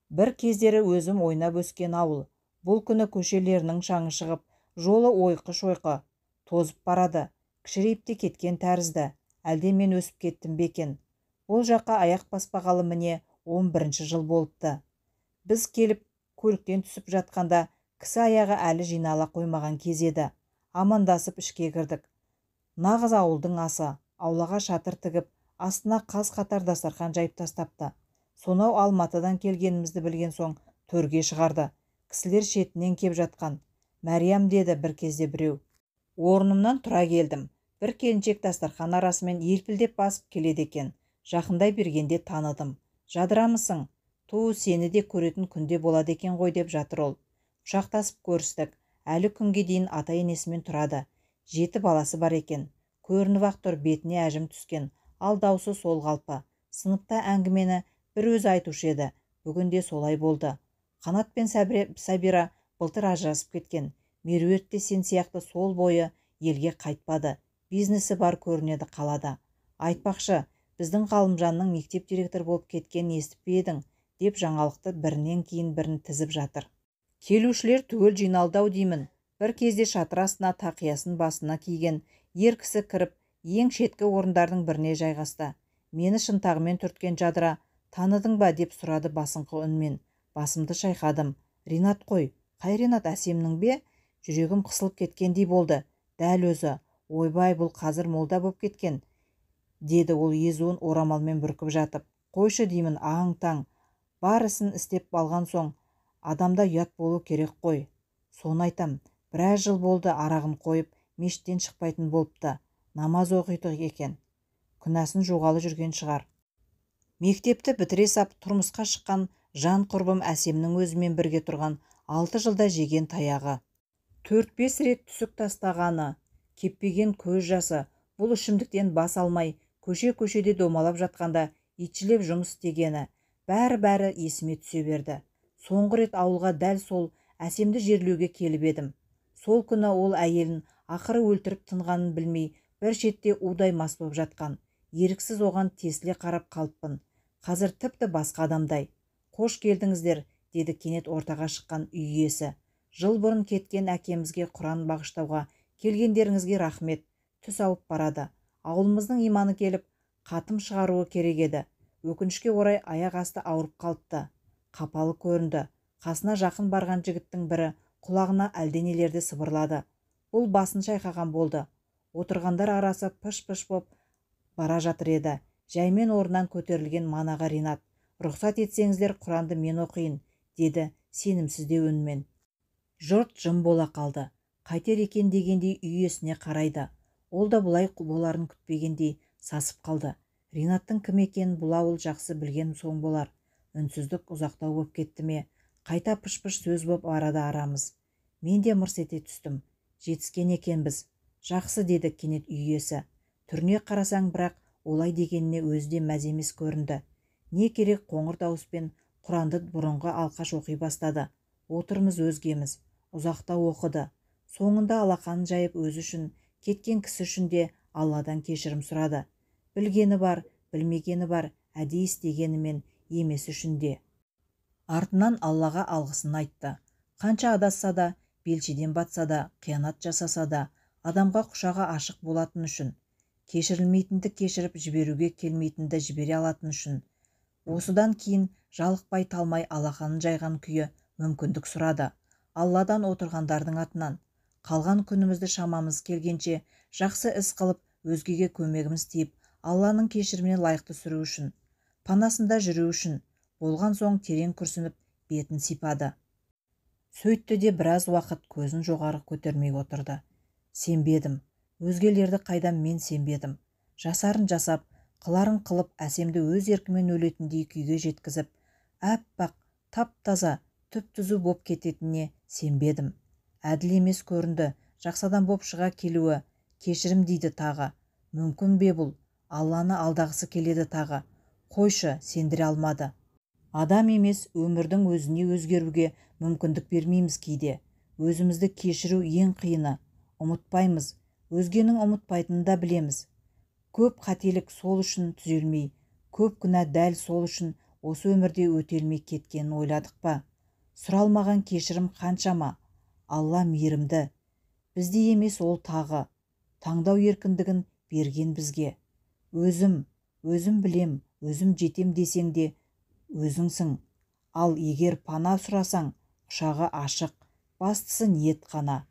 Бір кездері өзім ойнап өскен ауыл. Бұл күні көшелерінің шаңы шығып, жолы ойқы-шойқы тозып барады. Кішірейіп те кеткен тәрізді. Әлде мен өсіп кеттім бе екен? Бұл жаққа аяқ баспағалы міне 11-ші жыл болыпты. Біз келіп көліктен түсіп жатқанда кісі аяғы әлі жинала қоймаған кез еді. Амандасып ішке кірдік. Нағыз ауылдың асы. Аулаға шатыр тігіп, астына қаз қатар дастархан жайып тастапты. Сонау Алматыдан келгенімізді білген соң төрге шығарды. Кісілер шетінен кеп жатқан. Мәриям деді бір кезде біреу. Орнымнан тұра келдім. Бір келіншек дастархан арасымен елпілдеп басып келеді екен. Жақындай бергенде таныдым. Жадырамысың? Сені де көретін күнде болады екен ғой деп жатыр ол. Құшақтасып көрістік. Әлі күнге дейін ата-енесімен тұрады. 7 баласы бар екен. Көрініп-ақ тұр бетіне әжім түскен. Ал даусы сол қалпы. Сыныпта әңгімені бір өзі айтушы еді. Бүгін де солай болды. Қанат пен Сабира былтыр ажырасып кеткен. Меруерт те сен сияқты сол бойы елге қайтпады. Бизнесі бар көрінеді қалада. Айтпақшы, біздің Ғалымжанның мектеп директор болып кеткенін естіп пе едің? Деп жаңалықты бірінен кейін бірін тізіп жатыр. Келушілер түгел жиналды-ау деймін. Бір кезде шатыр астына тақиясын басына киген ер кісі кіріп, ең шеткі орындардың біріне жайғасты. Мені шынтағымен түрткен жадыра, таныдың ба деп сұрады басыңқы үнмен. Басымды шайқадым. Ринат қой. Қай Ринат, Әсемнің бе? Жүрегім қысылып кеткендей болды. Дәл өзі. Ойбай, бұл қазір молда болып кеткен, деді ол езуін орамалмен бүркіп жатып. Қойшы деймін, аң-таң. Бар ісін істеп алған соң адамда ұят болу керек қой. Соны айтам. Біраз жыл болды арағын қойып, мешіттен шықпайтын болыпты. Намаз оқиды екен. Күнәсін жуғалы жүрген шығар. Мектепті бітіре сап тұрмысқа шыққан жан құрбым Әсемнің өзімен бірге тұрған 6 жылда жеген таяғы. 4-5 рет түсік тастағаны, кеппеген көз жасы, бұл ішімдіктен бас алмай, көше-көшеде домалап жатқанда итшілеп жұмыс істегені, бәрі есіме түсе берді. Соңғы рет ауылға дәл сол Әсемді жерлеуге келіп едім. Сол күні ол әйелін ақыры өлтіріп тынғанын білмей, бір шетте удай мас болып жатқан. Еріксіз оған тесіле қарап қалыппын. Қазір тіпті басқа адамдай. Қош келдіңіздер, деді кенет ортаға шыққан үй иесі. Жыл бұрын кеткен әкемізге Құран бағыштауға келгендеріңізге рахмет. Түс ауып барады. Ауылымыздың иманы келіп, қатым шығаруы керек еді. Өкінішке орай аяқ асты ауырып қалыпты. Қапалы көрінді. Қасына жақын барған жігіттің бірі құлағына әлденелерді сыбырлады. Бұл басын шайқаған болды. Отырғандар арасы пыш-пыш боп бара жатыр еді. Жаймен орнынан көтерілген манаға Ринат. Рұқсат етсеңіздер Құранды мен оқиын, деді сенімсіздеу үнмен. Жұрт жым бола қалды. Қайтер екен дегендей үй иесіне қарайды. Ол да бұлай боларын күтпегендей сасып қалды. Ринаттың кім екенін бұл ауыл жақсы білген соң болар. Үнсіздік ұзақтау боп кетті ме? Қайта пыш-пыш сөз боп арада арамыз. Мен де мырс ете түстім. Жетіскен екенбіз. Жақсы, деді кенет үй иесі. Түріне қарасаң, бірақ олай дегеніне өзі де мәз емес көрінді. Не керек қоңыр дауыспен Құранды бұрынғы алқаш оқи бастады. Отырмыз өзгеміз. Ұзақтау оқыды. Соңында алақанын жайып өзі үшін, кеткен кісі үшін де Алладан кешірім сұрады. Білгені бар, білмегені бар, әдейі істегенімен емес үшін де. Артынан Аллаға алғысын айтты. Қанша адасса да, белшеден батса да, қиянат жасаса да, адамға құшағы ашық болатын үшін, кешірілмейтінді кешіріп жіберуге келмейтінді жібере алатын үшін. Осыдан кейін жалықпай талмай алақанын жайған күйі мүмкіндік сұрады. Алладан отырғандардың атынан. Қалған күнімізді шамамыз келгенше жақсы іс қылып, өзгеге көмегіміз тиіп, Алланың кешіріміне лайықты сүру үшін, панасында жүру үшін. Болған соң терең күрсініп, бетін сипады. Сөйтті де біраз уақыт көзін жоғары көтермей отырды. Сенбедім. Өзгелерді қайдан мен сенбедім. Жасарын жасап, қыларын қылып, Әсемді өз еркімен өлетіндей күйге жеткізіп, әппақ, тап-таза, түп-түзу боп кететініне сенбедім. Әділ емес көрінді. Жақсы адам боп шыға келуі. Кешірім дейді тағы. Мүмкін бе бұл? Алланы алдағысы келеді тағы. Қойшы, сендіре алмады. Адам емес, өмірдің өзіне өзгеруге мүмкіндік бермейміз кейде. Өзімізді кешіру ең қиыны. Ұмытпаймыз. Өзгенің ұмытпайтынын да білеміз. Көп қателік сол үшін түзелмей, көп күнә дәл сол үшін осы өмірде өтелмей кеткенін ойладық па? Сұралмаған кешірім қаншама? Алла мейірімді. Бізде емес, ол тағы таңдау еркіндігін берген бізге. Өзім білем, өзім жетем десең де өзіңсің. Ал егер пана сұрасаң, құшағы ашық, бастысы ниет қана.